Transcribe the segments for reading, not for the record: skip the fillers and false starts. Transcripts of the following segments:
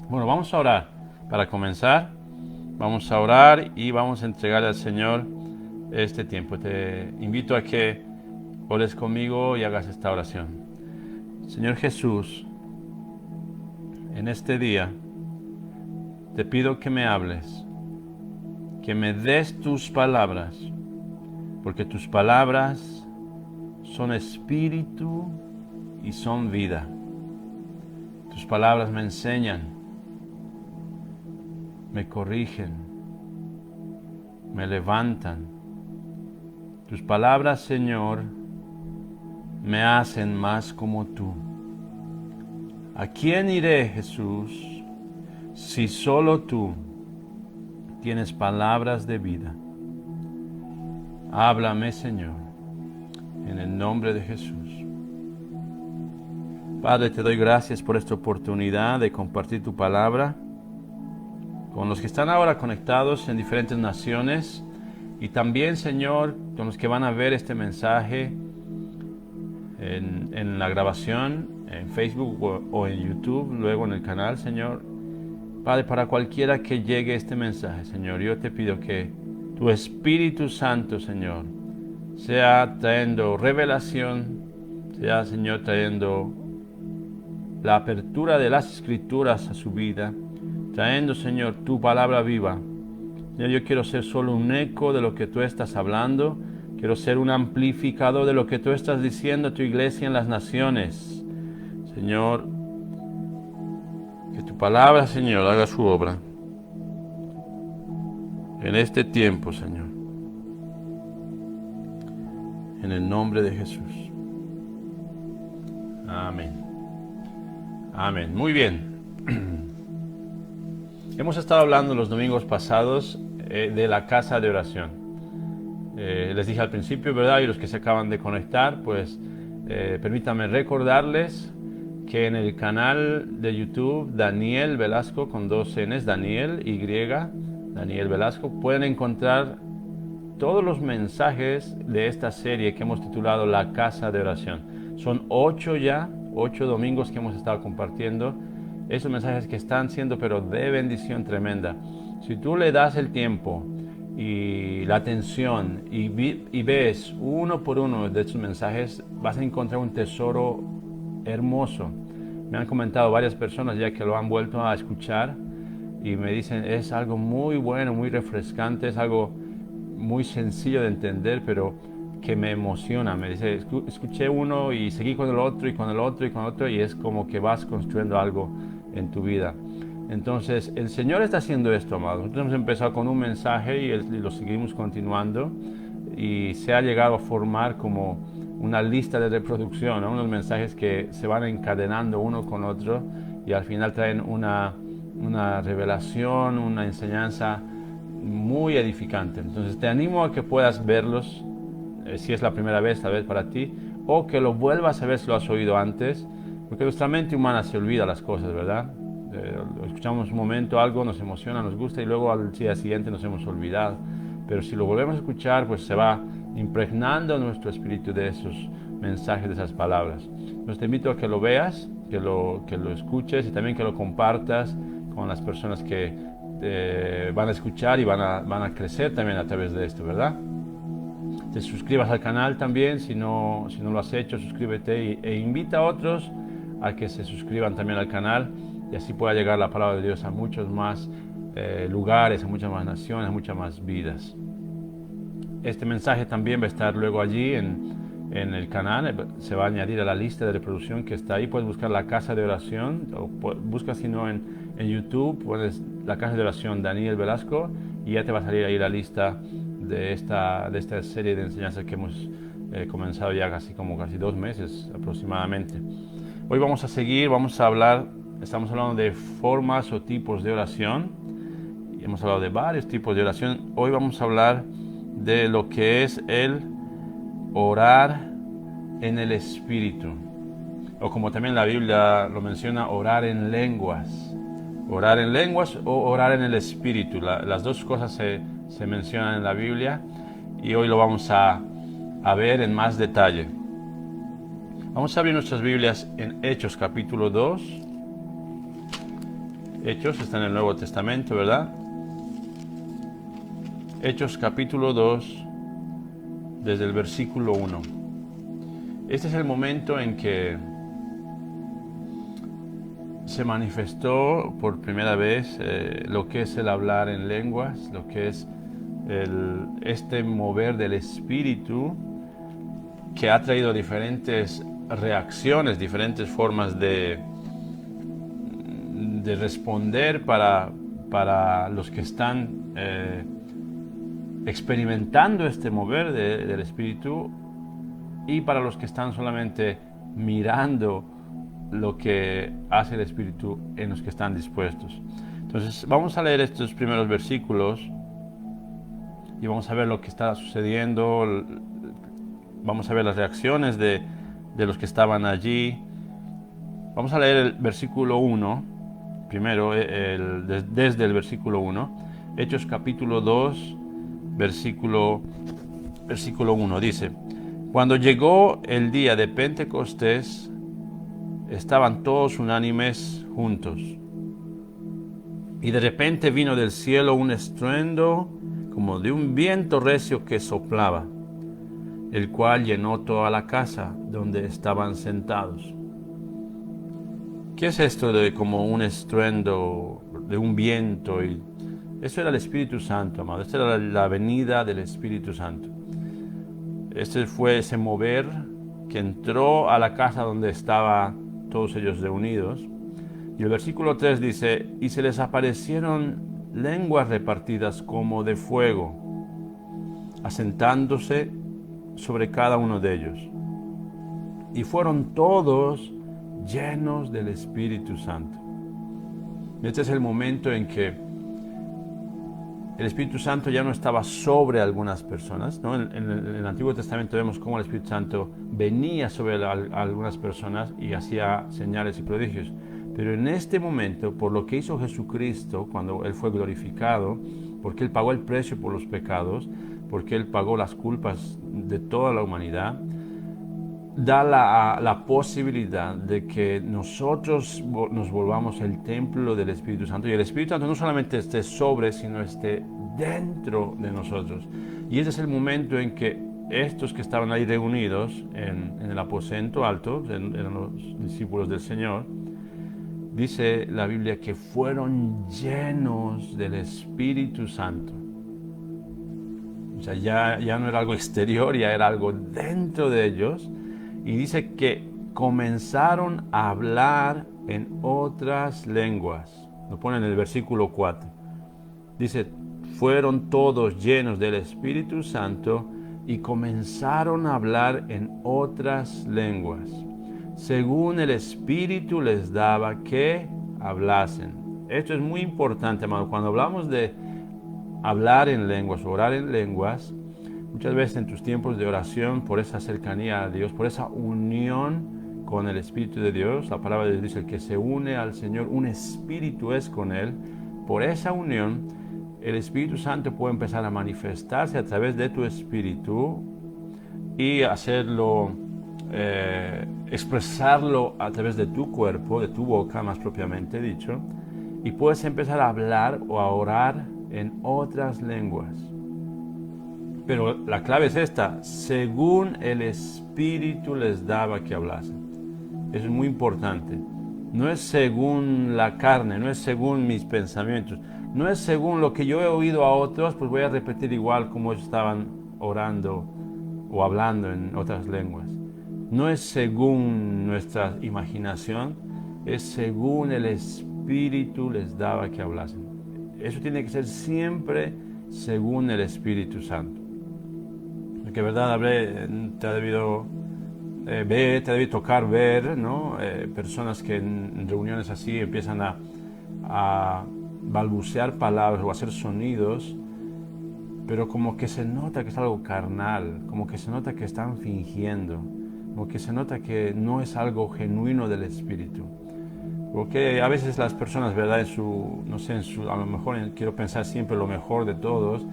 Bueno, vamos a orar. Para comenzar, vamos a orar y vamos a entregar al Señor este tiempo. Te invito a que ores conmigo y hagas esta oración. Señor Jesús, en este día te pido que me hables, que me des tus palabras, porque tus palabras son espíritu y son vida. Tus palabras me enseñan, me corrigen, me levantan. Tus palabras, Señor, me hacen más como tú. ¿A quién iré, Jesús, si solo tú tienes palabras de vida? Háblame, Señor, en el nombre de Jesús. Padre, te doy gracias por esta oportunidad de compartir tu palabra con los que están ahora conectados en diferentes naciones y también, Señor, con los que van a ver este mensaje en la grabación, en Facebook o en YouTube, luego en el canal, Señor. Padre, para cualquiera que llegue este mensaje, Señor, yo te pido que tu Espíritu Santo, Señor, sea trayendo revelación, sea, Señor, trayendo la apertura de las Escrituras a su vida, trayendo, Señor, tu palabra viva. Señor, yo quiero ser solo un eco de lo que tú estás hablando. Quiero ser un amplificador de lo que tú estás diciendo a tu iglesia en las naciones. Señor, que tu palabra, Señor, haga su obra en este tiempo, Señor. En el nombre de Jesús. Amén. Amén. Muy bien. Hemos estado hablando los domingos pasados de la casa de oración. Les dije al principio, ¿verdad? Y los que se acaban de conectar, pues permítanme recordarles que en el canal de YouTube Daniel Velasco, con dos N's, Daniel Y, Daniel Velasco, pueden encontrar todos los mensajes de esta serie que hemos titulado La Casa de Oración. Son 8 domingos que hemos estado compartiendo esos mensajes que están siendo pero de bendición tremenda. Si tú le das el tiempo y la atención y ves uno por uno de estos mensajes, vas a encontrar un tesoro hermoso. Me han comentado varias personas ya que lo han vuelto a escuchar y me dicen es algo muy bueno, muy refrescante, es algo muy sencillo de entender, pero que me emociona. Me dice, escuché uno y seguí con el otro y con el otro y con el otro, y es como que vas construyendo algo en tu vida. Entonces, el Señor está haciendo esto, amados. Nosotros hemos empezado con un mensaje y lo seguimos continuando, y se ha llegado a formar como una lista de reproducción, ¿no? Unos mensajes que se van encadenando uno con otro y al final traen una revelación, una enseñanza muy edificante. Entonces te animo a que puedas verlos, si es la primera vez tal vez para ti, o que lo vuelvas a ver si lo has oído antes, porque nuestra mente humana se olvida las cosas, ¿verdad? Lo escuchamos un momento, algo nos emociona, nos gusta, y luego al día siguiente nos hemos olvidado. Pero si lo volvemos a escuchar, pues se va impregnando nuestro espíritu de esos mensajes, de esas palabras. Entonces te invito a que lo veas, que lo escuches, y también que lo compartas con las personas que van a escuchar y van a crecer también a través de esto, ¿verdad? Te suscribas al canal también, si no lo has hecho, suscríbete e invita a otros a que se suscriban también al canal, y así pueda llegar la palabra de Dios a muchos más lugares, a muchas más naciones, a muchas más vidas. Este mensaje también va a estar luego allí en el canal, se va a añadir a la lista de reproducción que está ahí. Puedes buscar la casa de oración, o busca, si no, en YouTube, pones la casa de oración Daniel Velasco y ya te va a salir ahí la lista de esta serie de enseñanzas que hemos comenzado ya casi 2 meses aproximadamente. Hoy vamos a seguir, vamos a hablar, estamos hablando de formas o tipos de oración, y hemos hablado de varios tipos de oración. Hoy vamos a hablar de lo que es el orar en el Espíritu, o como también la Biblia lo menciona, orar en lenguas. Orar en lenguas o orar en el Espíritu. Las dos cosas se mencionan en la Biblia, y hoy lo vamos a ver en más detalle. Vamos a abrir nuestras Biblias en Hechos capítulo 2. Hechos está en el Nuevo Testamento, ¿verdad? Hechos capítulo 2, desde el versículo 1. Este es el momento en que se manifestó por primera vez lo que es el hablar en lenguas, lo que es este mover del Espíritu, que ha traído diferentes reacciones, diferentes formas de responder para los que están experimentando este mover del Espíritu, y para los que están solamente mirando lo que hace el Espíritu en los que están dispuestos. Entonces vamos a leer estos primeros versículos y vamos a ver lo que está sucediendo, vamos a ver las reacciones de los que estaban allí. Vamos a leer el versículo 1, primero, desde el versículo 1, Hechos capítulo 2, versículo 1, dice: Cuando llegó el día de Pentecostés, estaban todos unánimes juntos. Y de repente vino del cielo un estruendo como de un viento recio que soplaba, el cual llenó toda la casa donde estaban sentados. ¿Qué es esto de como un estruendo de un viento? Eso era el Espíritu Santo, amado. Esta era la venida del Espíritu Santo. Este fue ese mover que entró a la casa donde estaban todos ellos reunidos. Y el versículo 3 dice: y se les aparecieron lenguas repartidas como de fuego, asentándose sobre cada uno de ellos. Y fueron todos llenos del Espíritu Santo. Este es el momento en que el Espíritu Santo ya no estaba sobre algunas personas, ¿no? En el Antiguo Testamento vemos cómo el Espíritu Santo venía sobre algunas personas y hacía señales y prodigios. Pero en este momento, por lo que hizo Jesucristo cuando Él fue glorificado, porque Él pagó el precio por los pecados, porque Él pagó las culpas de toda la humanidad, da la posibilidad de que nosotros nos volvamos el templo del Espíritu Santo, y el Espíritu Santo no solamente esté sobre, sino esté dentro de nosotros. Y ese es el momento en que estos que estaban ahí reunidos en el aposento alto, eran los discípulos del Señor, dice la Biblia que fueron llenos del Espíritu Santo. O sea, ya no era algo exterior, ya era algo dentro de ellos. Y dice que comenzaron a hablar en otras lenguas. Lo pone en el versículo 4. Dice: fueron todos llenos del Espíritu Santo y comenzaron a hablar en otras lenguas, según el Espíritu les daba que hablasen. Esto es muy importante, amado. Cuando hablamos de hablar en lenguas, orar en lenguas, muchas veces en tus tiempos de oración, por esa cercanía a Dios, por esa unión con el Espíritu de Dios, la palabra de Dios dice: el que se une al Señor, un espíritu es con Él. Por esa unión, el Espíritu Santo puede empezar a manifestarse a través de tu espíritu y hacerlo, expresarlo a través de tu cuerpo, de tu boca más propiamente dicho, y puedes empezar a hablar o a orar en otras lenguas. Pero la clave es esta: según el Espíritu les daba que hablasen. Eso es muy importante. No es según la carne, no es según mis pensamientos, no es según lo que yo he oído a otros, pues voy a repetir igual como ellos estaban orando o hablando en otras lenguas. No es según nuestra imaginación, es según el Espíritu les daba que hablasen. Eso tiene que ser siempre según el Espíritu Santo. Que verdad te ha debido ver, te debe tocar ver, ¿no? Personas que en reuniones así empiezan a balbucear palabras o hacer sonidos, pero como que se nota que es algo carnal, como que se nota que están fingiendo, como que se nota que no es algo genuino del Espíritu. Porque a veces las personas, ¿verdad? A lo mejor quiero pensar siempre lo mejor de todos,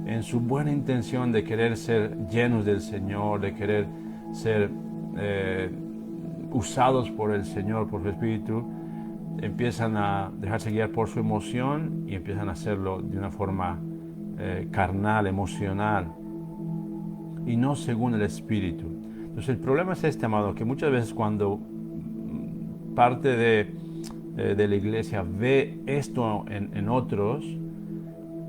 en su buena intención de querer ser llenos del Señor, de querer ser usados por el Señor, por su Espíritu, empiezan a dejarse guiar por su emoción y empiezan a hacerlo de una forma carnal, emocional, y no según el Espíritu. Entonces el problema es este, amado, que muchas veces cuando parte de la iglesia ve esto en otros,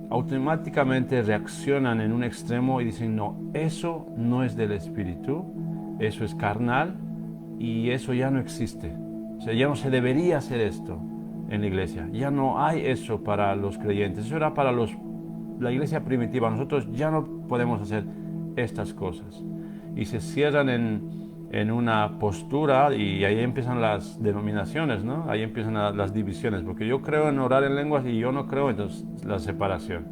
automáticamente reaccionan en un extremo y dicen, no, eso no es del Espíritu, eso es carnal y eso ya no existe. O sea, ya no se debería hacer esto en la iglesia. Ya no hay eso para los creyentes. Eso era para la iglesia primitiva. Nosotros ya no podemos hacer estas cosas. Y se cierran en una postura y ahí empiezan las denominaciones, ¿no? Ahí empiezan las divisiones, porque yo creo en orar en lenguas y yo no creo, entonces la separación.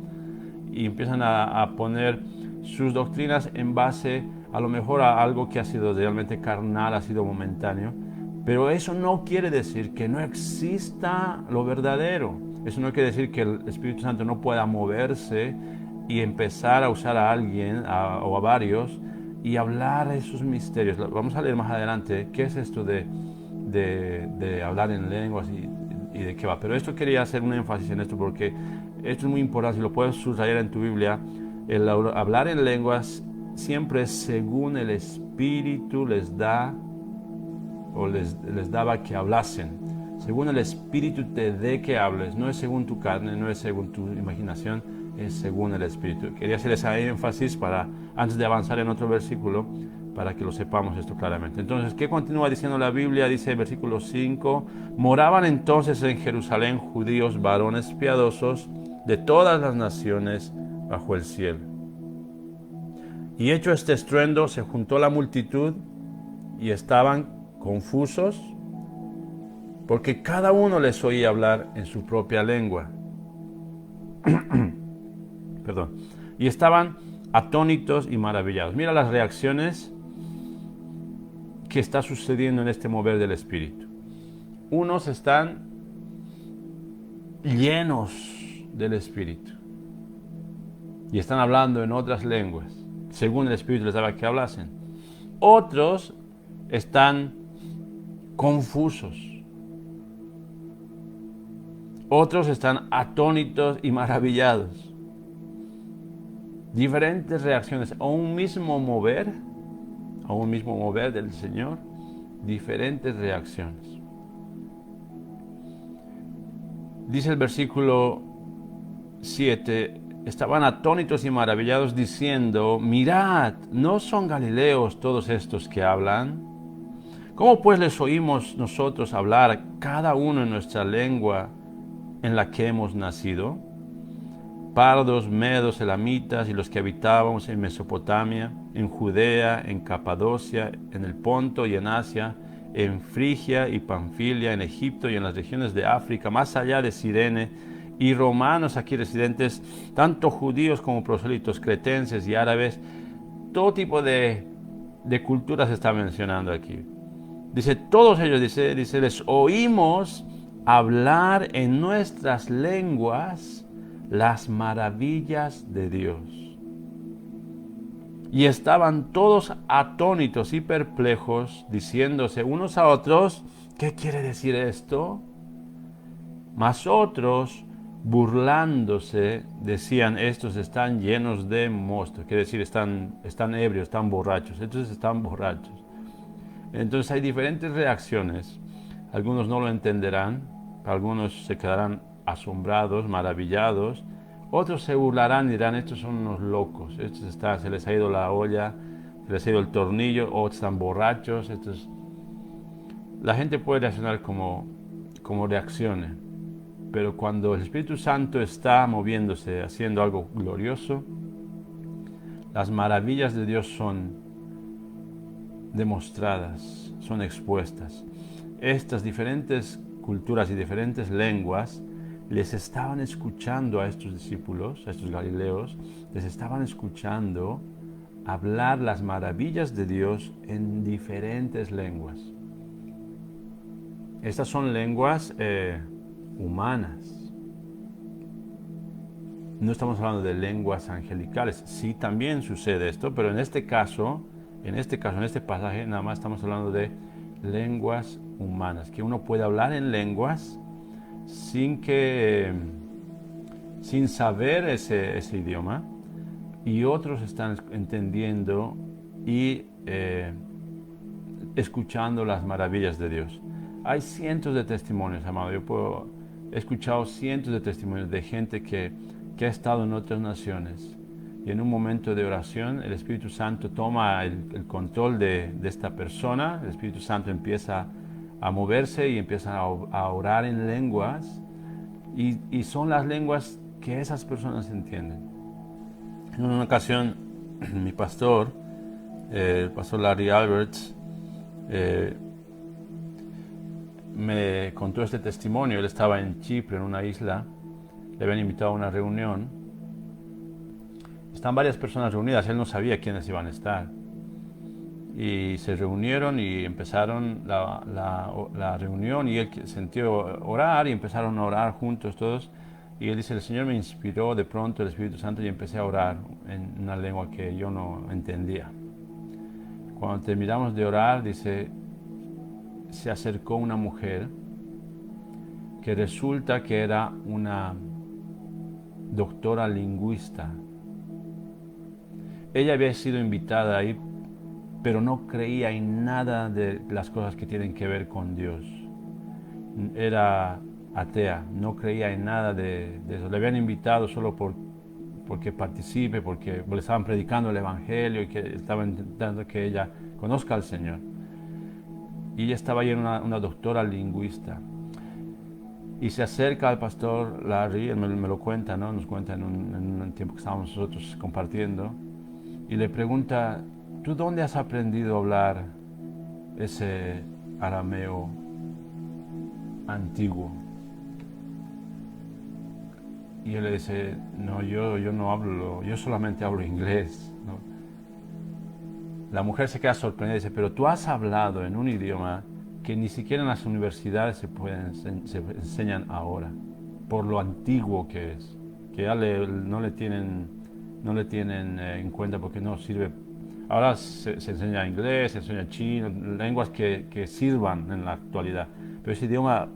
Y empiezan a poner sus doctrinas en base a lo mejor a algo que ha sido realmente carnal, ha sido momentáneo, pero eso no quiere decir que no exista lo verdadero. Eso no quiere decir que el Espíritu Santo no pueda moverse y empezar a usar a alguien o a varios y hablar de esos misterios. Vamos a leer más adelante qué es esto de hablar en lenguas y de qué va. Pero esto quería hacer un énfasis en esto porque esto es muy importante. Si lo puedes subrayar en tu Biblia, el hablar en lenguas siempre es según el Espíritu les da o les daba que hablasen. Según el Espíritu te dé que hables. No es según tu carne, no es según tu imaginación, es según el Espíritu. Quería hacer ese énfasis antes de avanzar en otro versículo, para que lo sepamos esto claramente. Entonces, ¿qué continúa diciendo la Biblia? Dice el versículo 5, moraban entonces en Jerusalén judíos, varones piadosos, de todas las naciones bajo el cielo. Y hecho este estruendo, se juntó la multitud y estaban confusos, porque cada uno les oía hablar en su propia lengua. Perdón. Y estaban atónitos y maravillados. Mira las reacciones que está sucediendo en este mover del Espíritu. Unos están llenos del Espíritu y están hablando en otras lenguas, según el Espíritu les daba que hablasen. Otros están confusos. Otros están atónitos y maravillados. Diferentes reacciones a un mismo mover del Señor, diferentes reacciones. Dice el versículo 7, estaban atónitos y maravillados diciendo, mirad, ¿no son galileos todos estos que hablan? ¿Cómo pues les oímos nosotros hablar cada uno en nuestra lengua en la que hemos nacido? Pardos, medos, elamitas y los que habitábamos en Mesopotamia, en Judea, en Capadocia, en el Ponto y en Asia, en Frigia y Panfilia, en Egipto y en las regiones de África, más allá de Cirene, y romanos aquí residentes, tanto judíos como prosélitos, cretenses y árabes, todo tipo de culturas se está mencionando aquí. Dice, todos ellos, dice, les oímos hablar en nuestras lenguas las maravillas de Dios. Y estaban todos atónitos y perplejos, diciéndose unos a otros, ¿qué quiere decir esto? Mas otros, burlándose, decían, estos están llenos de mosto. Quiere decir, están ebrios, están borrachos. Estos están borrachos. Entonces hay diferentes reacciones. Algunos no lo entenderán, algunos se quedarán asombrados, maravillados. Otros se burlarán y dirán, estos son unos locos, se les ha ido la olla, se les ha ido el tornillo, o están borrachos. La gente puede reaccionar como reaccione, pero cuando el Espíritu Santo está moviéndose, haciendo algo glorioso, las maravillas de Dios son demostradas, son expuestas. Estas diferentes culturas y diferentes lenguas les estaban escuchando a estos discípulos, a estos galileos, les estaban escuchando hablar las maravillas de Dios en diferentes lenguas. Estas son lenguas humanas. No estamos hablando de lenguas angelicales. Sí, también sucede esto, pero en este pasaje, nada más estamos hablando de lenguas humanas, que uno puede hablar en lenguas sin saber ese idioma, y otros están entendiendo y escuchando las maravillas de Dios. Hay cientos de testimonios, amado. He escuchado cientos de testimonios de gente que ha estado en otras naciones, y en un momento de oración el Espíritu Santo toma el control de esta persona. El Espíritu Santo empieza a moverse y empieza a orar en lenguas, y son las lenguas que esas personas entienden. En una ocasión, mi pastor, el pastor Larry Alberts, me contó este testimonio. Él estaba en Chipre, en una isla. Le habían invitado a una reunión. Están varias personas reunidas. Él no sabía quiénes iban a estar. Y se reunieron y empezaron la reunión, y él sintió orar y empezaron a orar juntos todos. Y él dice, el Señor me inspiró de pronto, el Espíritu Santo, y empecé a orar en una lengua que yo no entendía. Cuando terminamos de orar, dice, se acercó una mujer que resulta que era una doctora lingüista. Ella había sido invitada ahí, pero no creía en nada de las cosas que tienen que ver con Dios. Era atea, no creía en nada de eso. Le habían invitado solo porque participe, porque le estaban predicando el Evangelio y que estaban intentando que ella conozca al Señor. Y ella estaba ahí, una doctora lingüista. Y se acerca al pastor Larry, él me lo cuenta, ¿no? Nos cuenta en un tiempo que estábamos nosotros compartiendo, y le pregunta, ¿tú dónde has aprendido a hablar ese arameo antiguo? Y él le dice, no, yo no hablo, yo solamente hablo inglés, ¿no? La mujer se queda sorprendida y dice, pero tú has hablado en un idioma que ni siquiera en las universidades se enseñan ahora, por lo antiguo que es, que ya no le tienen en cuenta porque no sirve. Ahora se enseña inglés, se enseña chino, lenguas que sirvan en la actualidad. Pero ese idioma,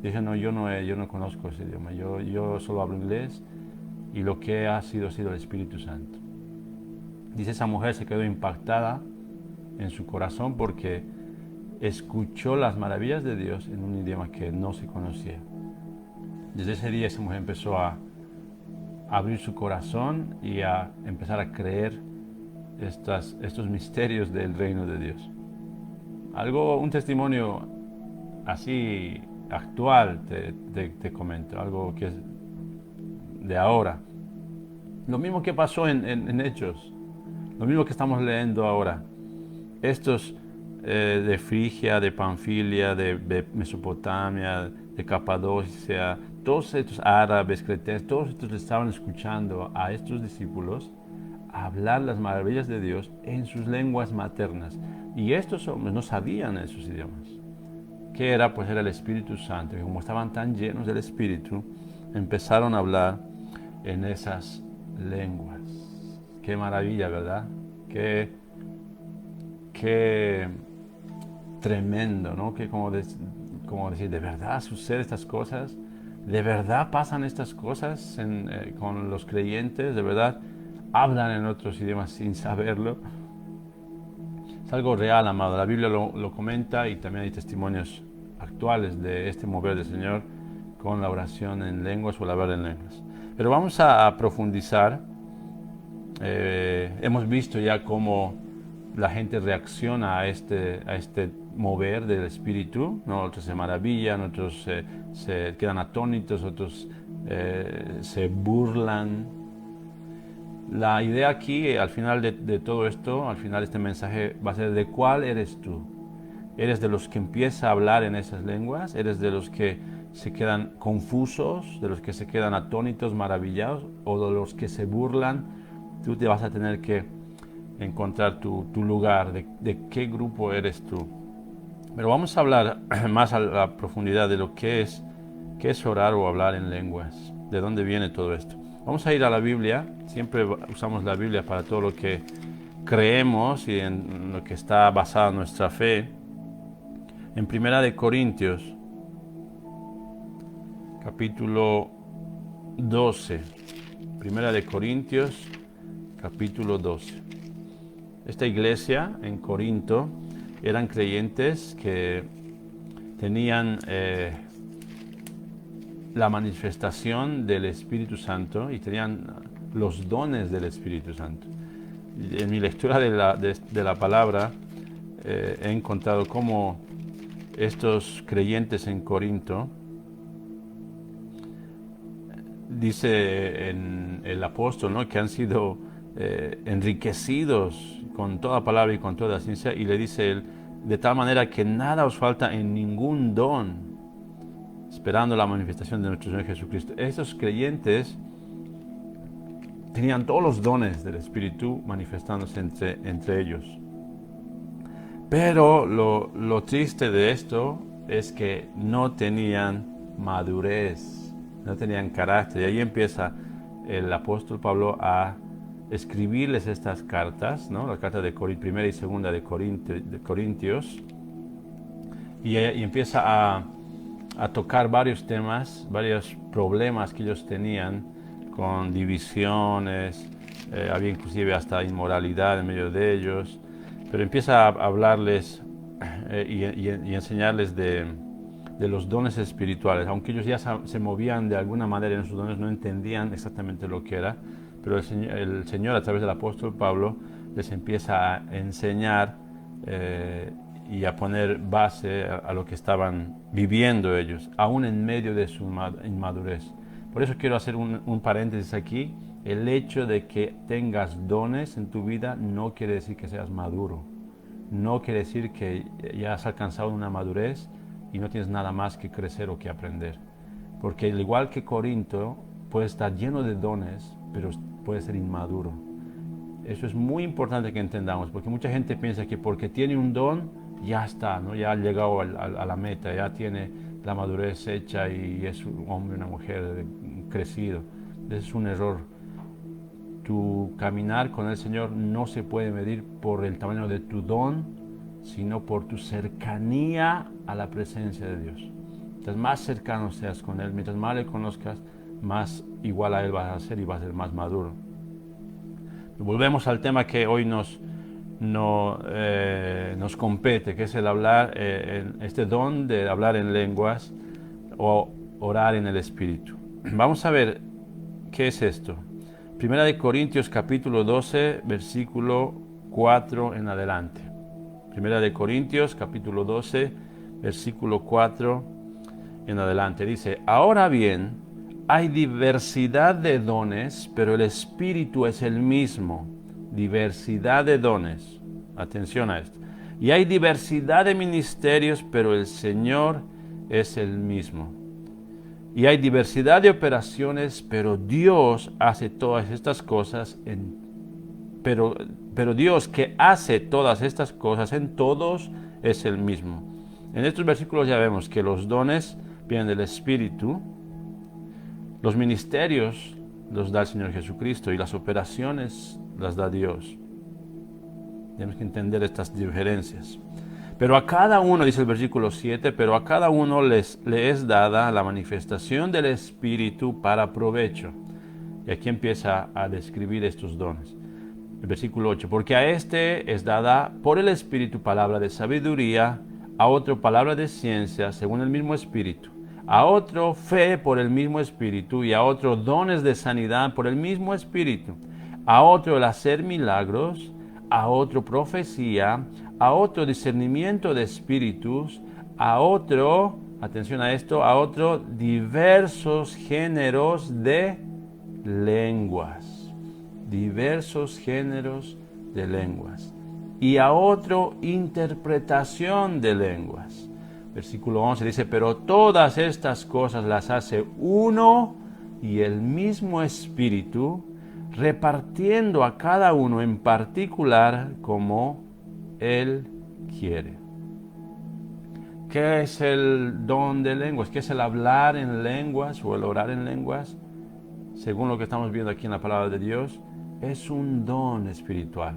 dije, no, yo no conozco ese idioma, yo solo hablo inglés, y lo que ha sido el Espíritu Santo. Dice, esa mujer se quedó impactada en su corazón porque escuchó las maravillas de Dios en un idioma que no se conocía. Desde ese día esa mujer empezó a abrir su corazón y a empezar a creer estos misterios del reino de Dios. Un testimonio así actual te comento, algo que es de ahora. Lo mismo que pasó en Hechos, lo mismo que estamos leyendo ahora. Estos de Frigia, de Panfilia, de Mesopotamia, de Capadocia, todos estos árabes, cretenses, todos estos estaban escuchando a estos discípulos hablar las maravillas de Dios en sus lenguas maternas. Y estos hombres no sabían esos idiomas. ¿Qué era? Pues era el Espíritu Santo. Y como estaban tan llenos del Espíritu, empezaron a hablar en esas lenguas. Qué maravilla, ¿verdad? Qué tremendo, ¿no? Que como decir, ¿de verdad suceden estas cosas? ¿De verdad pasan estas cosas con los creyentes? ¿De verdad hablan en otros idiomas sin saberlo? Es algo real, amado. La Biblia lo comenta, y también hay testimonios actuales de este mover del Señor con la oración en lenguas o el hablar en lenguas. Pero vamos a profundizar. Hemos visto ya cómo la gente reacciona a este mover del Espíritu, ¿no? Otros se maravillan, otros se quedan atónitos, otros se burlan. La idea aquí, al final de todo esto, al final de este mensaje, va a ser: ¿de cuál eres tú? ¿Eres de los que empieza a hablar en esas lenguas? ¿Eres de los que se quedan confusos, de los que se quedan atónitos, maravillados, o de los que se burlan? Tú te vas a tener que encontrar tu lugar, de qué grupo eres tú. Pero vamos a hablar más a la profundidad de lo que es orar o hablar en lenguas, de dónde viene todo esto. Vamos a ir a la Biblia. Siempre usamos la Biblia para todo lo que creemos y en lo que está basada nuestra fe. En Primera de Corintios, capítulo 12. Primera de Corintios, capítulo 12. Esta iglesia en Corinto eran creyentes que tenían la manifestación del Espíritu Santo y tenían los dones del Espíritu Santo. En mi lectura de la palabra he encontrado cómo estos creyentes en Corinto, dice el apóstol, ¿no?, que han sido enriquecidos con toda palabra y con toda ciencia, y le dice él, de tal manera que nada os falta en ningún don, esperando la manifestación de nuestro Señor Jesucristo. Estos creyentes tenían todos los dones del Espíritu manifestándose entre ellos. Pero lo triste de esto es que no tenían madurez, no tenían carácter. Y ahí empieza el apóstol Pablo a escribirles estas cartas, ¿no? La carta de primera y segunda de Corintios, y empieza a tocar varios temas, varios problemas que ellos tenían con divisiones, había inclusive hasta inmoralidad en medio de ellos, pero empieza a hablarles y enseñarles de los dones espirituales. Aunque ellos ya se movían de alguna manera en sus dones, no entendían exactamente lo que era, pero el Señor a través del apóstol Pablo les empieza a enseñar y a poner base a lo que estaban viviendo ellos, aún en medio de su inmadurez. Por eso quiero hacer un paréntesis aquí. El hecho de que tengas dones en tu vida no quiere decir que seas maduro. No quiere decir que ya has alcanzado una madurez y no tienes nada más que crecer o que aprender. Porque al igual que Corinto, puede estar lleno de dones, pero puede ser inmaduro. Eso es muy importante que entendamos, porque mucha gente piensa que porque tiene un don, ya está, ¿no? Ya ha llegado a la meta, ya tiene la madurez hecha y es un hombre, una mujer crecido. Ese es un error. Tu caminar con el Señor no se puede medir por el tamaño de tu don, sino por tu cercanía a la presencia de Dios. Mientras más cercano seas con Él, mientras más le conozcas, más igual a Él vas a ser y vas a ser más maduro. Volvemos al tema que hoy nos compete, que es el hablar, este don de hablar en lenguas o orar en el Espíritu. Vamos a ver qué es esto. Primera de Corintios capítulo 12, versículo 4 en adelante. Primera de Corintios capítulo 12, versículo 4 en adelante. Dice, ahora bien, hay diversidad de dones, pero el Espíritu es el mismo. Diversidad de dones. Atención a esto. Y hay diversidad de ministerios, pero el Señor es el mismo. Y hay diversidad de operaciones, pero Dios hace todas estas cosas pero Dios que hace todas estas cosas en todos es el mismo. En estos versículos ya vemos que los dones vienen del Espíritu, los ministerios los da el Señor Jesucristo y las operaciones las da Dios. Tenemos que entender estas diferencias. Pero a cada uno, dice el versículo 7, pero a cada uno le es dada la manifestación del Espíritu para provecho. Y aquí empieza a describir estos dones. El versículo 8, porque a este es dada por el Espíritu palabra de sabiduría, a otro palabra de ciencia según el mismo Espíritu, a otro fe por el mismo Espíritu y a otro dones de sanidad por el mismo Espíritu, a otro el hacer milagros, a otro profecía, a otro discernimiento de espíritus, a otro, atención a esto, a otro diversos géneros de lenguas. Diversos géneros de lenguas. Y a otro interpretación de lenguas. Versículo 11 dice, pero todas estas cosas las hace uno y el mismo Espíritu, repartiendo a cada uno en particular como Él quiere. ¿Qué es el don de lenguas? ¿Qué es el hablar en lenguas o el orar en lenguas? Según lo que estamos viendo aquí en la palabra de Dios, es un don espiritual.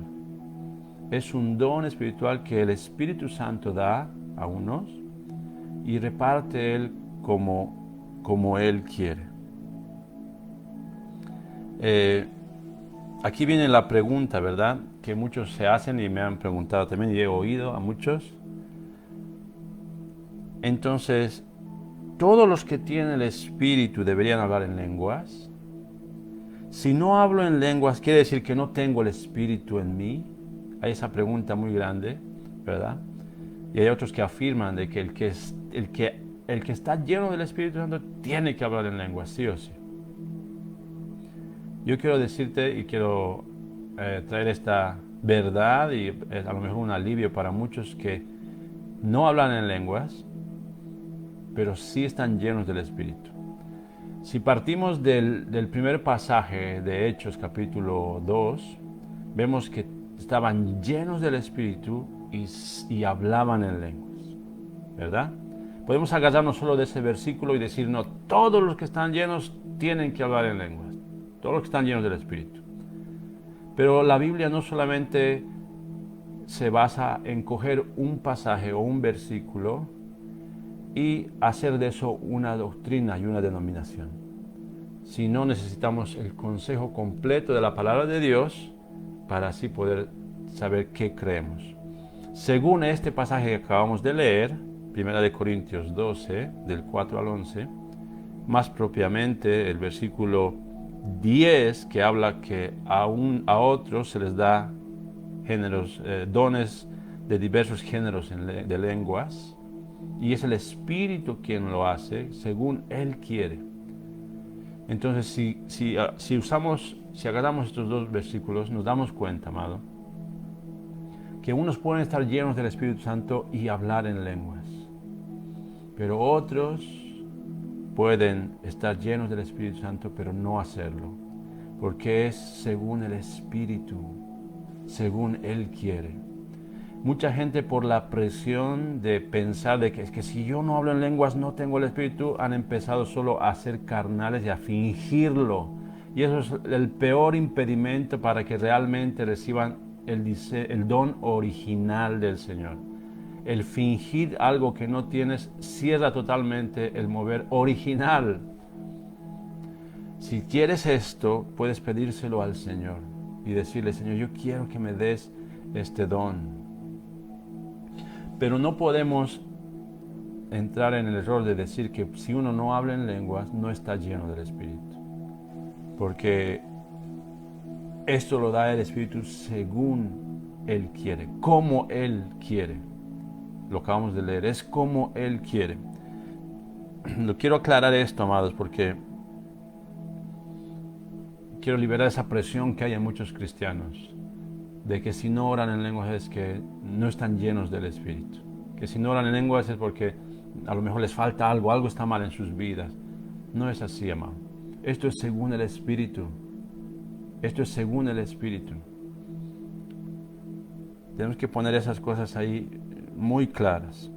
Es un don espiritual que el Espíritu Santo da a unos y reparte Él como como Él quiere. Aquí viene la pregunta, ¿verdad? Que muchos se hacen y me han preguntado también y he oído a muchos. Entonces, ¿todos los que tienen el Espíritu deberían hablar en lenguas? Si no hablo en lenguas, ¿quiere decir que no tengo el Espíritu en mí? Hay esa pregunta muy grande, ¿verdad? Y hay otros que afirman de que el que está lleno del Espíritu Santo tiene que hablar en lenguas, sí o sí. Yo quiero decirte y quiero traer esta verdad y a lo mejor un alivio para muchos que no hablan en lenguas, pero sí están llenos del Espíritu. Si partimos del primer pasaje de Hechos capítulo 2, vemos que estaban llenos del Espíritu y hablaban en lenguas, ¿verdad? Podemos agarrarnos solo de ese versículo y decir, no, todos los que están llenos tienen que hablar en lenguas, todos los que están llenos del Espíritu. Pero la Biblia no solamente se basa en coger un pasaje o un versículo y hacer de eso una doctrina y una denominación. Si no, necesitamos el consejo completo de la palabra de Dios para así poder saber qué creemos. Según este pasaje que acabamos de leer, 1 Corintios 12, del 4 al 11, más propiamente el versículo 10, que habla que a otros se les da dones de diversos géneros de lenguas, y es el Espíritu quien lo hace según Él quiere. Entonces, si agarramos estos dos versículos, nos damos cuenta, amado, que unos pueden estar llenos del Espíritu Santo y hablar en lenguas, pero otros pueden estar llenos del Espíritu Santo, pero no hacerlo, porque es según el Espíritu, según Él quiere. Mucha gente, por la presión de pensar de que es que si yo no hablo en lenguas no tengo el Espíritu, han empezado solo a ser carnales y a fingirlo. Y eso es el peor impedimento para que realmente reciban el don original del Señor. El fingir algo que no tienes cierra totalmente el mover original. Si quieres esto, puedes pedírselo al Señor y decirle, Señor, yo quiero que me des este don. Pero no podemos entrar en el error de decir que si uno no habla en lenguas, no está lleno del Espíritu. Porque esto lo da el Espíritu según Él quiere, como Él quiere. Lo acabamos de leer, es como Él quiere. Lo quiero aclarar esto, amados, porque quiero liberar esa presión que hay en muchos cristianos, de que si no oran en lenguas es que no están llenos del Espíritu. Que si no oran en lenguas es porque a lo mejor les falta algo está mal en sus vidas. No es así, amado. Esto es según el Espíritu. Esto es según el Espíritu. Tenemos que poner esas cosas ahí muy claras.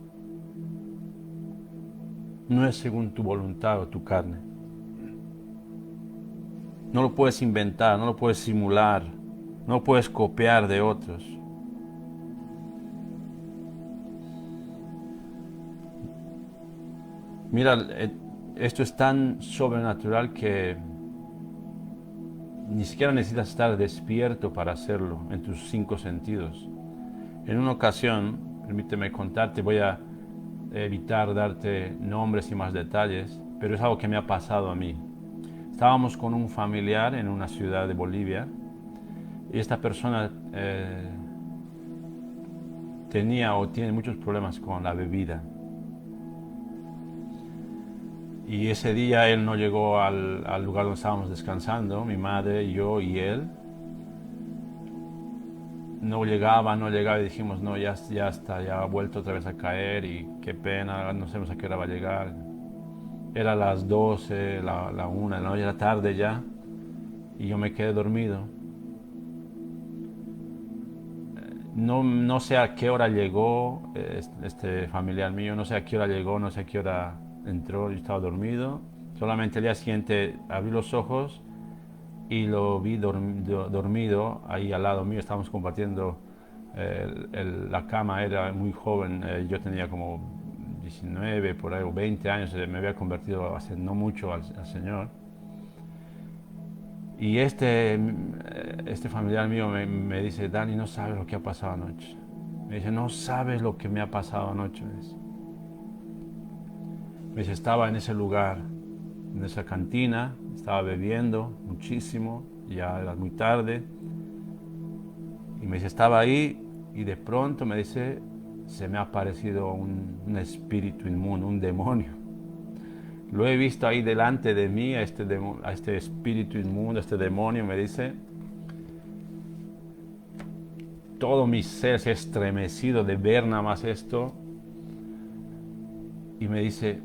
No es según tu voluntad o tu carne. No lo puedes inventar, no lo puedes simular, no lo puedes copiar de otros. Mira, esto es tan sobrenatural que ni siquiera necesitas estar despierto para hacerlo en tus 5 sentidos. En una ocasión, permíteme contarte, voy a evitar darte nombres y más detalles, pero es algo que me ha pasado a mí. Estábamos con un familiar en una ciudad de Bolivia y esta persona tenía o tiene muchos problemas con la bebida. Y ese día él no llegó al lugar donde estábamos descansando, mi madre, yo y él. No llegaba y dijimos, no, ya está, ya ha vuelto otra vez a caer y qué pena, no sabemos a qué hora va a llegar. Era las 12, la 1 de la noche, era tarde ya y yo me quedé dormido. No sé a qué hora llegó este familiar mío, no sé a qué hora llegó, no sé a qué hora entró, yo estaba dormido. Solamente el día siguiente abrí los ojos y lo vi dormido ahí al lado mío. Estábamos compartiendo la cama, era muy joven, yo tenía como 19, por ahí, o 20 años, me había convertido hace no mucho al Señor. Y este familiar mío me dice, Dani, no sabes lo que ha pasado anoche. Me dice, no sabes lo que me ha pasado anoche. Me dice, estaba en ese lugar, en esa cantina, estaba bebiendo muchísimo, ya era muy tarde. Y me dice, estaba ahí y de pronto me dice, se me ha aparecido un espíritu inmundo, un demonio. Lo he visto ahí delante de mí, a este espíritu inmundo, a este demonio, me dice. Todo mi ser se ha estremecido de ver nada más esto. Y me dice,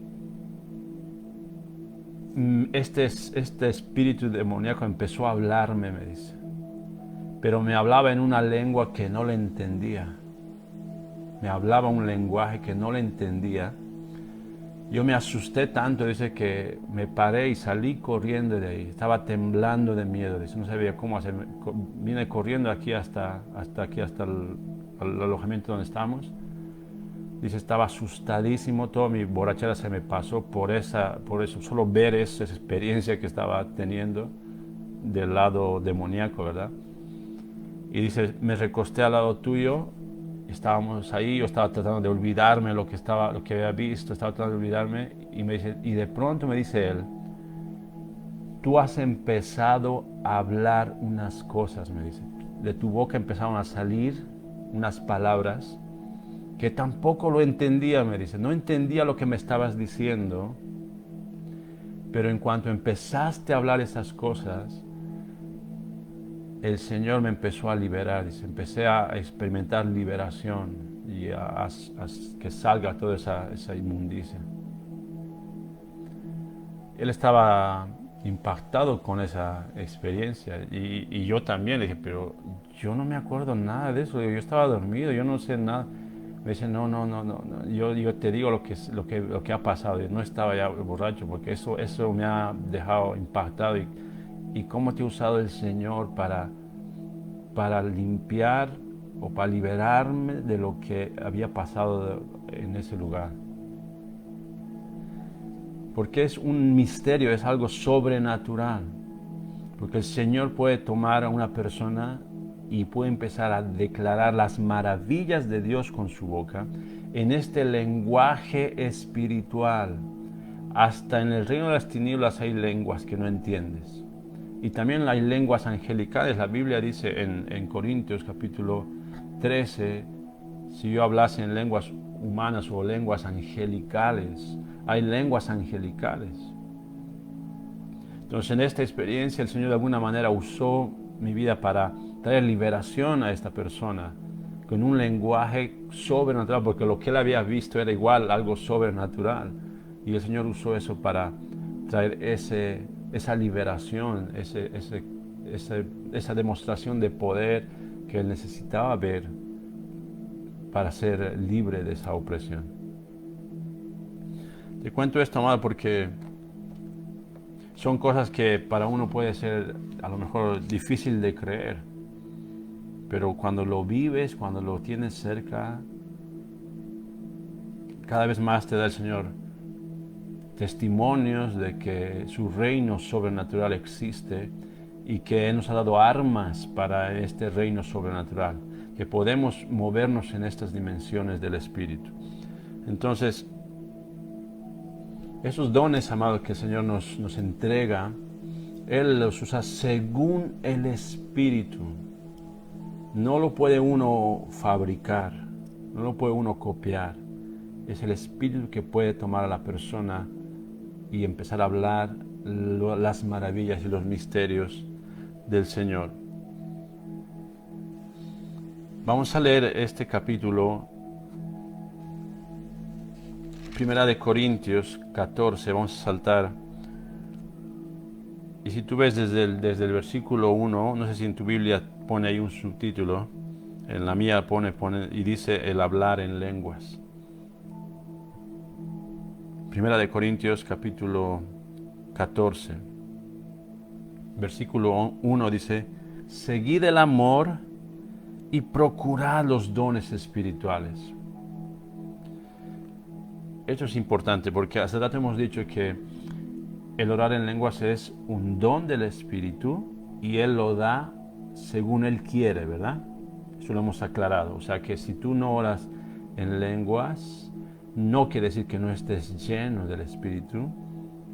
este espíritu demoníaco empezó a hablarme, me dice. Pero me hablaba en una lengua que no le entendía. Me hablaba un lenguaje que no le entendía. Yo me asusté tanto, dice, que me paré y salí corriendo de ahí. Estaba temblando de miedo, dice, no sabía cómo hacer. Vine corriendo aquí hasta el alojamiento donde estamos. Dice, estaba asustadísimo, toda mi borrachera se me pasó por eso, solo ver esa experiencia que estaba teniendo del lado demoníaco, ¿verdad? Y dice, me recosté al lado tuyo. Estábamos ahí, yo estaba tratando de olvidarme lo que había visto, estaba tratando de olvidarme y me dice, y de pronto me dice él, tú has empezado a hablar unas cosas, me dice, de tu boca empezaron a salir unas palabras que tampoco lo entendía, me dice, no entendía lo que me estabas diciendo, pero en cuanto empezaste a hablar esas cosas, el Señor me empezó a liberar, dice, empecé a experimentar liberación y a que salga toda esa inmundicia. Él estaba impactado con esa experiencia y yo también le dije, pero yo no me acuerdo nada de eso, yo estaba dormido, yo no sé nada. Me dice, no, yo te digo lo que ha pasado, yo no estaba ya borracho porque eso me ha dejado impactado y cómo te ha usado el Señor para limpiar o para liberarme de lo que había pasado en ese lugar. Porque es un misterio, es algo sobrenatural. Porque el Señor puede tomar a una persona y puede empezar a declarar las maravillas de Dios con su boca en este lenguaje espiritual. Hasta en el reino de las tinieblas hay lenguas que no entiendes. Y también hay lenguas angelicales. La Biblia dice en Corintios capítulo 13, si yo hablase en lenguas humanas o lenguas angelicales, hay lenguas angelicales. Entonces en esta experiencia el Señor de alguna manera usó mi vida para traer liberación a esta persona con un lenguaje sobrenatural, porque lo que él había visto era igual algo sobrenatural. Y el Señor usó eso para traer esa liberación, esa demostración de poder que él necesitaba ver para ser libre de esa opresión. Te cuento esto, amado, porque son cosas que para uno puede ser a lo mejor difícil de creer, pero cuando lo vives, cuando lo tienes cerca, cada vez más te da el Señor testimonios de que su reino sobrenatural existe y que Él nos ha dado armas para este reino sobrenatural, que podemos movernos en estas dimensiones del Espíritu. Entonces, esos dones, amados, que el Señor nos entrega, Él los usa según el Espíritu. No lo puede uno fabricar, no lo puede uno copiar. Es el Espíritu que puede tomar a la persona y empezar a hablar las maravillas y los misterios del Señor. Vamos a leer este capítulo, Primera de Corintios 14, vamos a saltar. Y si tú ves desde el versículo 1, no sé si en tu Biblia pone ahí un subtítulo, en la mía pone y dice el hablar en lenguas. Primera de Corintios capítulo 14, versículo 1 dice, seguid el amor y procurad los dones espirituales. esto es importante porque hace rato hemos dicho que el orar en lenguas es un don del Espíritu y Él lo da según Él quiere, ¿verdad? Eso lo hemos aclarado. O sea que si tú no oras en lenguas, no quiere decir que no estés lleno del Espíritu,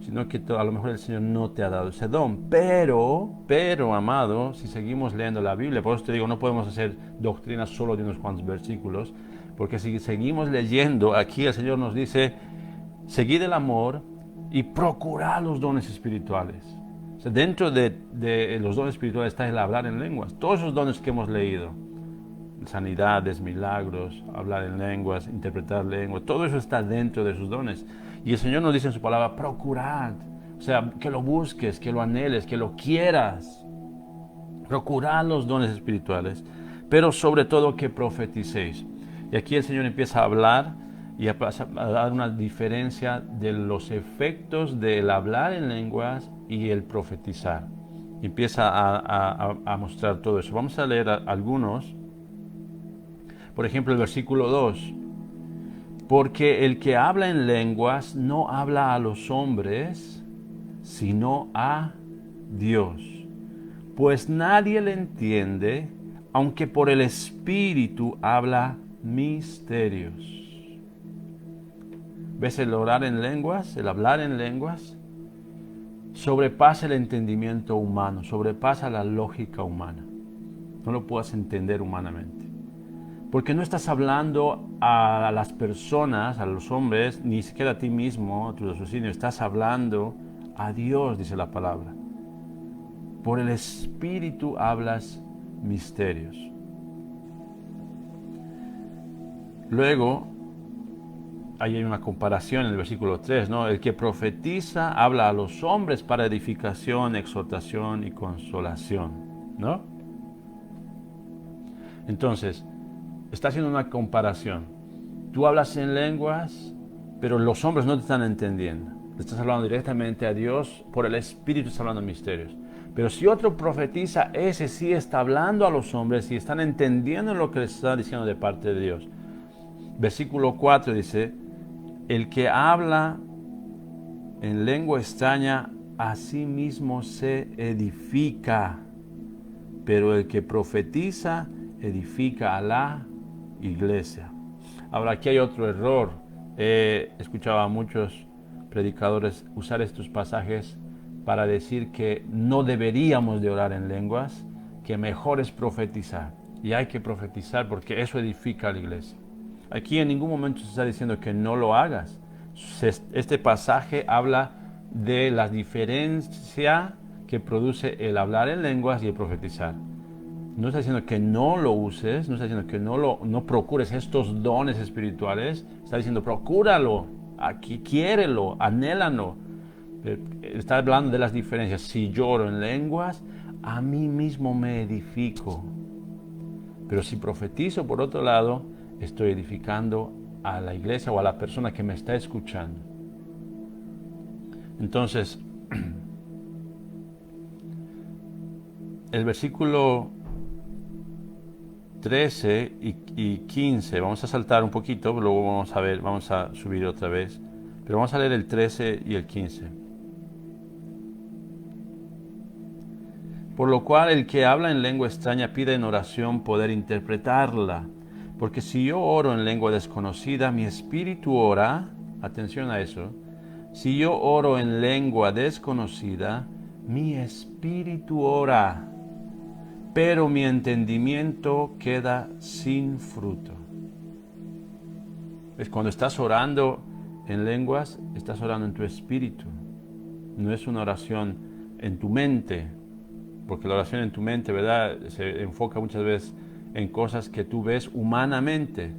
sino que a lo mejor el Señor no te ha dado ese don. Pero, amado, si seguimos leyendo la Biblia, por eso te digo, no podemos hacer doctrina solo de unos cuantos versículos, porque si seguimos leyendo, aquí el Señor nos dice, seguid el amor y procurad los dones espirituales. O sea, dentro de los dones espirituales está el hablar en lenguas. Todos esos dones que hemos leído, sanidades, milagros, hablar en lenguas, interpretar lenguas, todo eso está dentro de sus dones. Y el Señor nos dice en su palabra, procurad. O sea, que lo busques, que lo anheles, que lo quieras. Procurad los dones espirituales, pero sobre todo que profeticéis. Y aquí el Señor empieza a hablar y a dar una diferencia de los efectos del hablar en lenguas y el profetizar. Empieza a mostrar todo eso. Vamos a leer algunos. Por ejemplo, el versículo 2. Porque el que habla en lenguas no habla a los hombres, sino a Dios. Pues nadie le entiende, aunque por el Espíritu habla misterios. ¿Ves? El orar en lenguas, el hablar en lenguas, sobrepasa el entendimiento humano, sobrepasa la lógica humana. No lo puedes entender humanamente. Porque no estás hablando a las personas, a los hombres, ni siquiera a ti mismo, a tu raciocinio. Estás hablando a Dios, dice la palabra. Por el Espíritu hablas misterios. Luego, ahí hay una comparación en el versículo 3, ¿no? El que profetiza habla a los hombres para edificación, exhortación y consolación, ¿no? Entonces, está haciendo una comparación. Tú hablas en lenguas, pero los hombres no te están entendiendo. Le estás hablando directamente a Dios, por el Espíritu estás hablando misterios. Pero si otro profetiza, ese sí está hablando a los hombres y están entendiendo lo que les está diciendo de parte de Dios. Versículo 4 dice, el que habla en lengua extraña a sí mismo se edifica, pero el que profetiza edifica a la iglesia. Ahora, aquí hay otro error. He escuchado a muchos predicadores usar estos pasajes para decir que no deberíamos de orar en lenguas, que mejor es profetizar. Y hay que profetizar porque eso edifica a la iglesia. Aquí en ningún momento se está diciendo que no lo hagas. Este pasaje habla de la diferencia que produce el hablar en lenguas y el profetizar. No está diciendo que no lo uses, no está diciendo que no procures estos dones espirituales. Está diciendo procúralo, aquí quiérelo, anhélalo. Está hablando de las diferencias. Si yo oro en lenguas, a mí mismo me edifico. Pero si profetizo por otro lado, estoy edificando a la iglesia o a la persona que me está escuchando. Entonces, el versículo 13 y 15, vamos a saltar un poquito, luego vamos a subir otra vez, pero vamos a leer el 13 y el 15. Por lo cual el que habla en lengua extraña pide en oración poder interpretarla, porque si yo oro en lengua desconocida, mi espíritu ora, atención a eso, si yo oro en lengua desconocida, mi espíritu ora, pero mi entendimiento queda sin fruto. Es cuando estás orando en lenguas, estás orando en tu espíritu. No es una oración en tu mente, porque la oración en tu mente, ¿verdad?, se enfoca muchas veces en cosas que tú ves humanamente.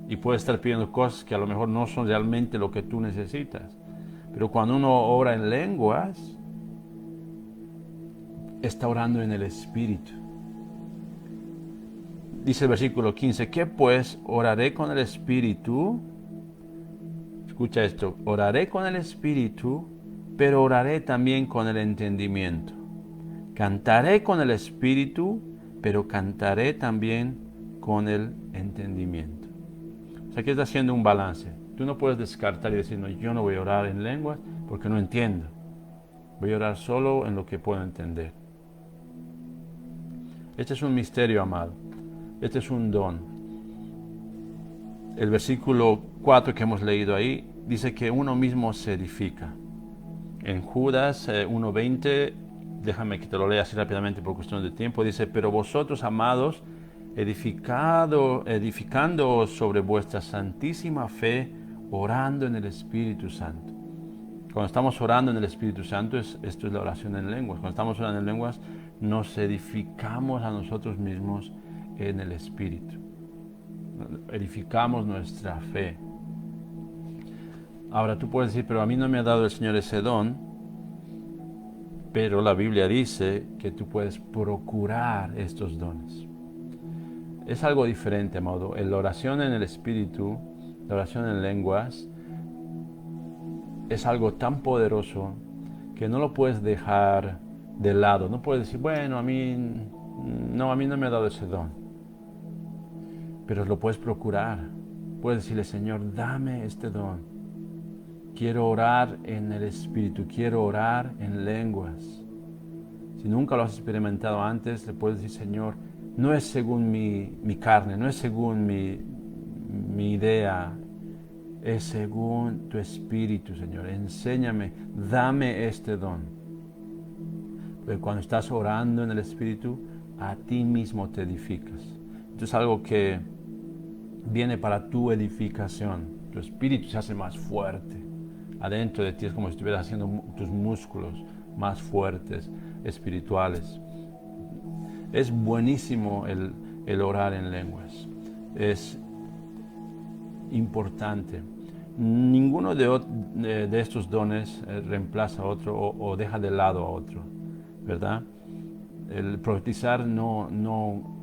Y puedes estar pidiendo cosas que a lo mejor no son realmente lo que tú necesitas. Pero cuando uno ora en lenguas, está orando en el Espíritu. Dice el versículo 15, ¿qué pues? Oraré con el Espíritu. Escucha esto, oraré con el Espíritu, pero oraré también con el entendimiento. Cantaré con el Espíritu, pero cantaré también con el entendimiento. O sea, que está haciendo un balance. Tú no puedes descartar y decir, no, yo no voy a orar en lenguas porque no entiendo. Voy a orar solo en lo que puedo entender. Este es un misterio, amado. Este es un don. El versículo 4 que hemos leído ahí dice que uno mismo se edifica. En Judas 1:20, déjame que te lo lea así rápidamente por cuestión de tiempo, dice, pero vosotros, amados, edificándoos sobre vuestra santísima fe, orando en el Espíritu Santo. Cuando estamos orando en el Espíritu Santo, esto es la oración en lenguas. Cuando estamos orando en lenguas, nos edificamos a nosotros mismos en el Espíritu. Edificamos nuestra fe. Ahora tú puedes decir, pero a mí no me ha dado el Señor ese don, pero la Biblia dice que tú puedes procurar estos dones. Es algo diferente, amado. La oración en el Espíritu, la oración en lenguas, es algo tan poderoso que no lo puedes dejar de lado. No puedes decir, bueno, a mí no me ha dado ese don. Pero lo puedes procurar. Puedes decirle, Señor, dame este don. Quiero orar en el Espíritu, quiero orar en lenguas. Si nunca lo has experimentado antes, le puedes decir, Señor, no es según mi carne, no es según mi idea, es según tu Espíritu, Señor. Enséñame, dame este don. Porque cuando estás orando en el Espíritu, a ti mismo te edificas. Esto es algo que viene para tu edificación. Tu espíritu se hace más fuerte. Adentro de ti es como si estuvieras haciendo tus músculos más fuertes, espirituales. Es buenísimo el orar en lenguas. Es importante. Ninguno de estos dones reemplaza a otro o deja de lado a otro, ¿verdad? El profetizar no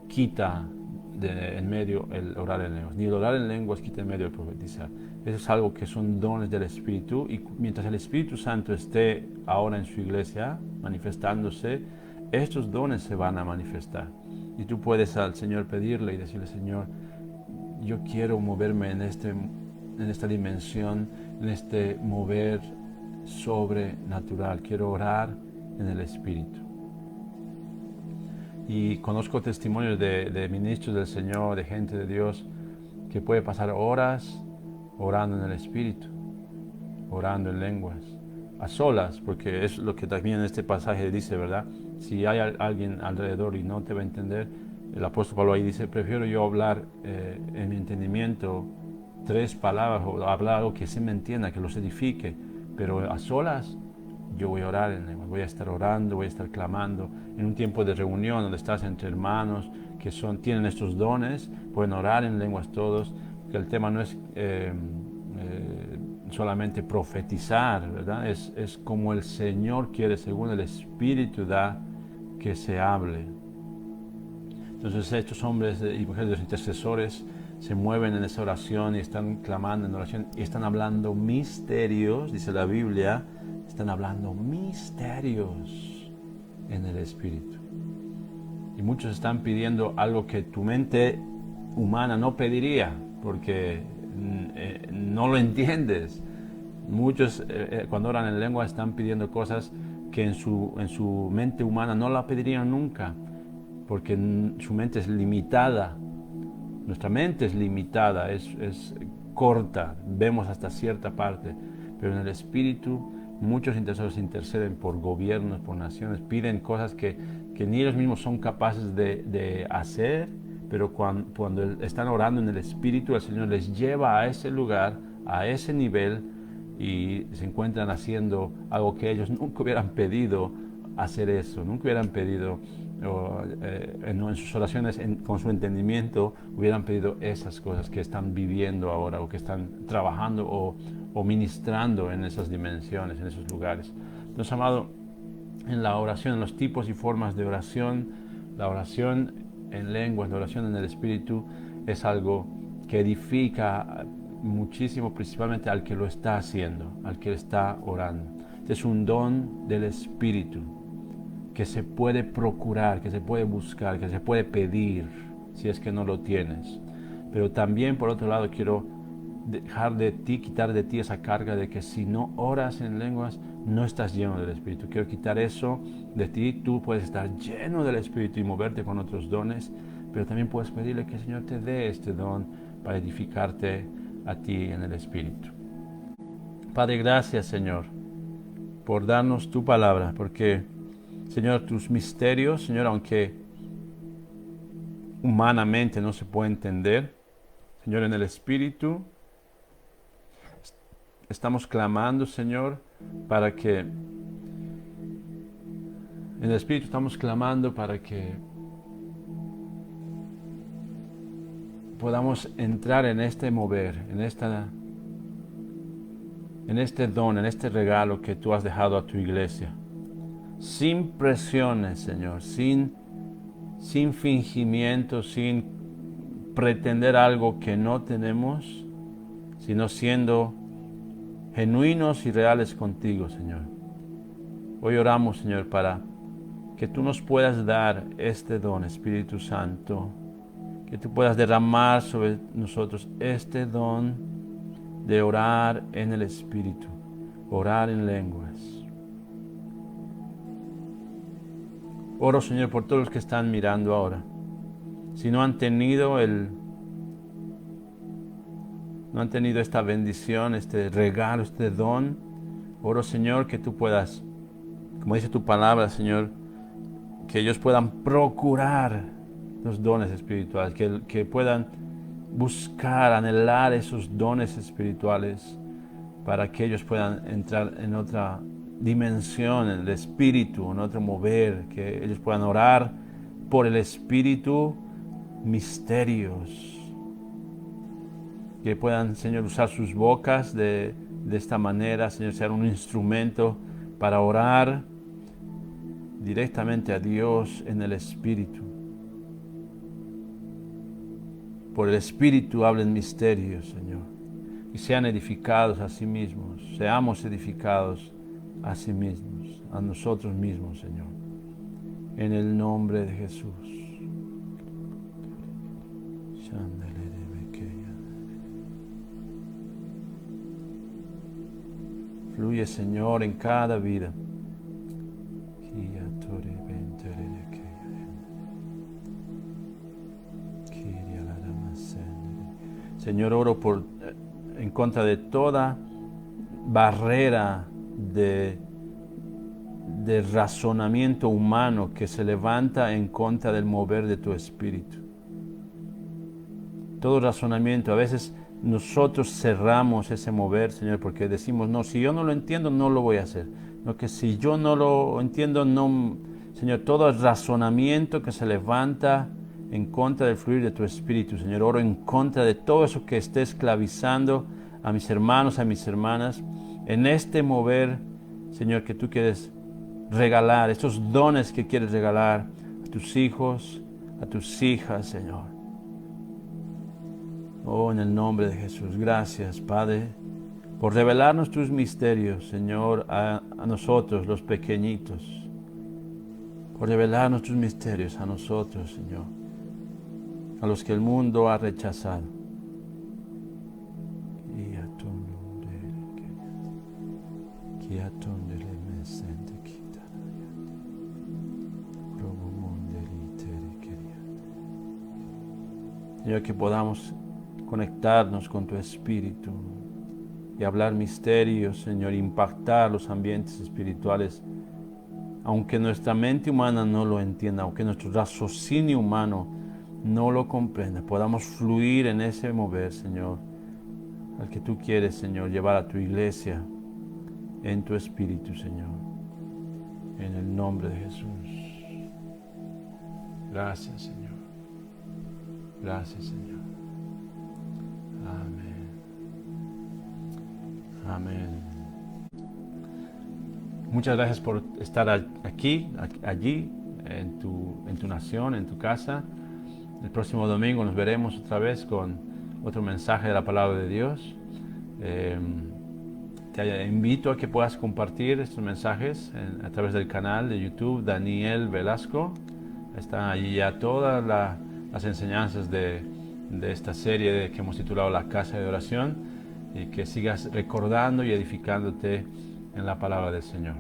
quita en medio el orar en lenguas, ni el orar en lenguas quita en medio el profetizar. Eso es algo que son dones del Espíritu, y mientras el Espíritu Santo esté ahora en su iglesia manifestándose, estos dones se van a manifestar. Y tú puedes al Señor pedirle y decirle, Señor, yo quiero moverme en esta dimensión, en este mover sobrenatural. Quiero orar en el Espíritu. Y conozco testimonios de ministros del Señor, de gente de Dios, que puede pasar horas orando en el Espíritu, orando en lenguas, a solas, porque es lo que también este pasaje dice, ¿verdad? Si hay alguien alrededor y no te va a entender, el apóstol Pablo ahí dice, prefiero yo hablar en mi entendimiento 3 palabras o hablar algo que se me entienda, que los edifique, pero a solas yo voy a orar en lenguas, voy a estar orando, voy a estar clamando. En un tiempo de reunión donde estás entre hermanos que tienen estos dones, pueden orar en lenguas todos, que el tema no es solamente profetizar, ¿verdad? Es como el Señor quiere, según el Espíritu da, que se hable. Entonces estos hombres y mujeres, los intercesores, se mueven en esa oración y están clamando en oración y están hablando misterios, dice la Biblia, están hablando misterios en el Espíritu. Y muchos están pidiendo algo que tu mente humana no pediría, porque no lo entiendes. Muchos cuando oran en lengua están pidiendo cosas que en su mente humana no la pedirían nunca, porque su mente es limitada. Nuestra mente es limitada, es corta, vemos hasta cierta parte, pero en el Espíritu muchos intercesores interceden por gobiernos, por naciones, piden cosas que ni ellos mismos son capaces de hacer, pero cuando están orando en el Espíritu, el Señor les lleva a ese lugar, a ese nivel, y se encuentran haciendo algo que ellos nunca hubieran pedido hacer eso, nunca hubieran pedido, en sus oraciones, con su entendimiento, hubieran pedido esas cosas que están viviendo ahora o que están trabajando o ministrando en esas dimensiones, en esos lugares. Entonces, amado, en la oración, en los tipos y formas de oración, la oración en lenguas, la oración en el Espíritu es algo que edifica muchísimo, principalmente al que lo está haciendo, al que está orando. Es un don del Espíritu que se puede procurar, que se puede buscar, que se puede pedir si es que no lo tienes. Pero también, por otro lado, quiero dejar de ti, quitar de ti esa carga de que si no oras en lenguas, no estás lleno del Espíritu. Quiero quitar eso de ti. Tú puedes estar lleno del Espíritu y moverte con otros dones, pero también puedes pedirle que el Señor te dé este don para edificarte a ti en el Espíritu. Padre, gracias, Señor, por darnos tu palabra, porque, Señor, tus misterios, Señor, aunque humanamente no se puede entender, Señor, en el Espíritu estamos clamando, Señor, para que, en el Espíritu estamos clamando para que podamos entrar en este mover, en este don, en este regalo que tú has dejado a tu iglesia. Sin presiones, Señor, sin fingimiento, sin pretender algo que no tenemos, sino siendo genuinos y reales contigo, Señor. Hoy oramos, Señor, para que tú nos puedas dar este don, Espíritu Santo, que tú puedas derramar sobre nosotros este don de orar en el Espíritu, orar en lenguas. Oro, Señor, por todos los que están mirando ahora. Si no han tenido esta bendición, este regalo, este don, oro, Señor, que tú puedas, como dice tu palabra, Señor, que ellos puedan procurar los dones espirituales, que puedan buscar, anhelar esos dones espirituales para que ellos puedan entrar en otra dimensión, en el Espíritu, en otro mover, que ellos puedan orar por el Espíritu misterios, que puedan, Señor, usar sus bocas de esta manera, Señor, ser un instrumento para orar directamente a Dios en el Espíritu. Por el Espíritu hablen misterios, Señor, y sean edificados a sí mismos, seamos edificados a sí mismos, a nosotros mismos, Señor, en el nombre de Jesús. Fluye, Señor, en cada vida. Señor, oro en contra de toda barrera de razonamiento humano que se levanta en contra del mover de tu Espíritu. Todo razonamiento, a veces nosotros cerramos ese mover, Señor, porque decimos, no, si yo no lo entiendo, no lo voy a hacer. No, que si yo no lo entiendo, no. Señor, todo razonamiento que se levanta en contra del fluir de tu Espíritu, Señor, oro en contra de todo eso que esté esclavizando a mis hermanos, a mis hermanas, en este mover, Señor, que tú quieres regalar, estos dones que quieres regalar a tus hijos, a tus hijas, Señor. Oh, en el nombre de Jesús, gracias, Padre, por revelarnos tus misterios, Señor, a nosotros, los pequeñitos, por revelarnos tus misterios a nosotros, Señor, a los que el mundo ha rechazado. Señor, que podamos conectarnos con tu Espíritu y hablar misterios, Señor, impactar los ambientes espirituales, aunque nuestra mente humana no lo entienda, aunque nuestro raciocinio humano no lo comprenda, podamos fluir en ese mover, Señor, al que tú quieres, Señor, llevar a tu iglesia en tu Espíritu, Señor, en el nombre de Jesús. Gracias, Señor. Gracias, Señor. Amén. Amén. Muchas gracias por estar aquí, allí, en tu nación, en tu casa. El próximo domingo nos veremos otra vez con otro mensaje de la palabra de Dios. Te invito a que puedas compartir estos mensajes a través del canal de YouTube Daniel Velasco. Están allí ya todas las enseñanzas de de esta serie que hemos titulado La Casa de Oración, y que sigas recordando y edificándote en la palabra del Señor.